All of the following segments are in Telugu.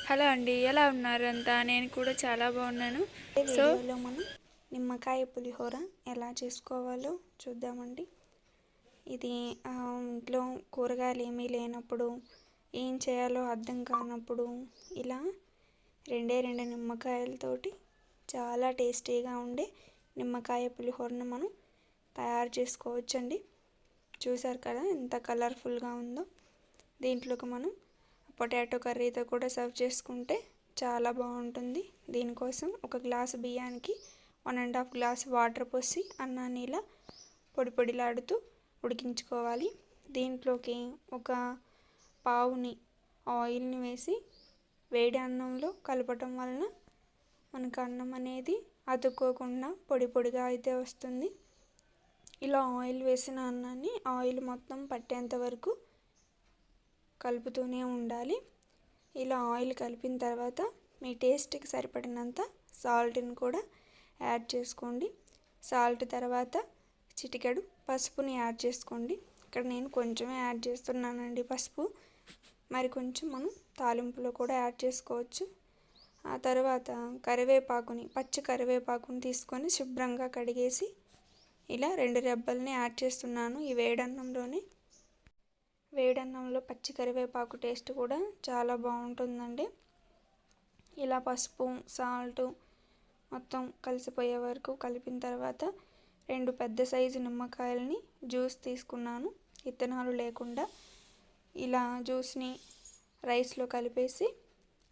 హలో అండి, ఎలా ఉన్నారు అంతా? నేను కూడా చాలా బాగున్నాను. ఈ వీడియోలో మనం నిమ్మకాయ పులిహోర ఎలా చేసుకోవాలో చూద్దామండి. ఇది ఇంట్లో కూరగాయలు ఏమీ లేనప్పుడు, ఏం చేయాలో అర్థం కానప్పుడు ఇలా రెండు నిమ్మకాయలతోటి చాలా టేస్టీగా ఉండే నిమ్మకాయ పులిహోరను మనం తయారు చేసుకోవచ్చండి. చూసారు కదా ఎంత కలర్ఫుల్గా ఉందో. దీంట్లోకి మనం పొటాటో కర్రీతో కూడా సర్వ్ చేసుకుంటే చాలా బాగుంటుంది. దీనికోసం ఒక గ్లాసు బియ్యానికి 1.5 గ్లాస్ వాటర్ పోసి అన్నాన్ని ఇలా పొడి పొడిలాడుతూ ఉడికించుకోవాలి. దీంట్లోకి ఒక పావుని ఆయిల్ని వేసి వేడి అన్నంలో కలపటం వలన మనకు అన్నం అనేది అతుక్కోకుండా పొడి పొడిగా అయితే వస్తుంది. ఇలా ఆయిల్ వేసిన అన్నాన్ని ఆయిల్ మొత్తం పట్టేంత వరకు కలుపుతూనే ఉండాలి. ఇలా ఆయిల్ కలిపిన తర్వాత మీ టేస్ట్కి సరిపడినంత సాల్ట్ని కూడా యాడ్ చేసుకోండి. సాల్ట్ తర్వాత చిటికెడు పసుపుని యాడ్ చేసుకోండి. ఇక్కడ నేను కొంచెమే యాడ్ చేస్తున్నానండి పసుపు. మరి కొంచెం మనం తాలింపులో కూడా యాడ్ చేసుకోవచ్చు. ఆ తర్వాత పచ్చి కరివేపాకుని తీసుకొని శుభ్రంగా కడిగేసి ఇలా 2 రెబ్బల్ని యాడ్ చేస్తున్నాను. ఈ వేడన్నంలో పచ్చి కరివేపాకు టేస్ట్ కూడా చాలా బాగుంటుందండి. ఇలా పసుపు సాల్ట్ మొత్తం కలిసిపోయే వరకు కలిపిన తర్వాత 2 పెద్ద సైజు నిమ్మకాయలని జ్యూస్ తీసుకున్నాను, విత్తనాలు లేకుండా. ఇలా జ్యూస్ని రైస్లో కలిపేసి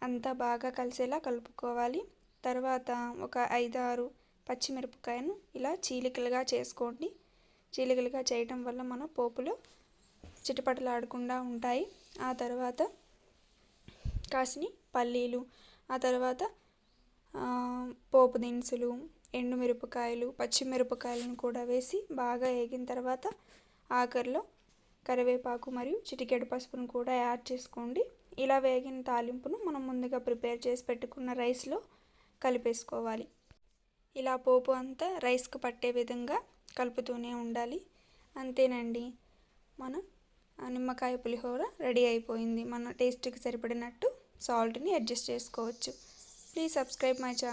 అంతా బాగా కలిసేలా కలుపుకోవాలి. తర్వాత ఒక 5-6 పచ్చిమిరపకాయను ఇలా చీలికలుగా చేసుకోండి. చీలికలుగా చేయటం వల్ల మన పోపులో చిటపటలాడకుండా ఉంటాయి. ఆ తర్వాత కాసిని పల్లీలు, ఆ తర్వాత పోపు దినుసులు, ఎండుమిరపకాయలు, పచ్చిమిరపకాయలను కూడా వేసి బాగా వేగిన తర్వాత ఆఖరిలో కరివేపాకు మరియు చిటికెడు పసుపును కూడా యాడ్ చేసుకోండి. ఇలా వేగిన తాలింపును మనం ముందుగా ప్రిపేర్ చేసి పెట్టుకున్న రైస్లో కలిపేసుకోవాలి. ఇలా పోపు అంతా రైస్కి పట్టే విధంగా కలుపుతూనే ఉండాలి. అంతేనండి, మన నిమ్మకాయ పులిహోర రెడీ అయిపోయింది. మన టేస్ట్కి సరిపడినట్టు సాల్ట్ని అడ్జస్ట్ చేసుకోవచ్చు. Please subscribe my channel.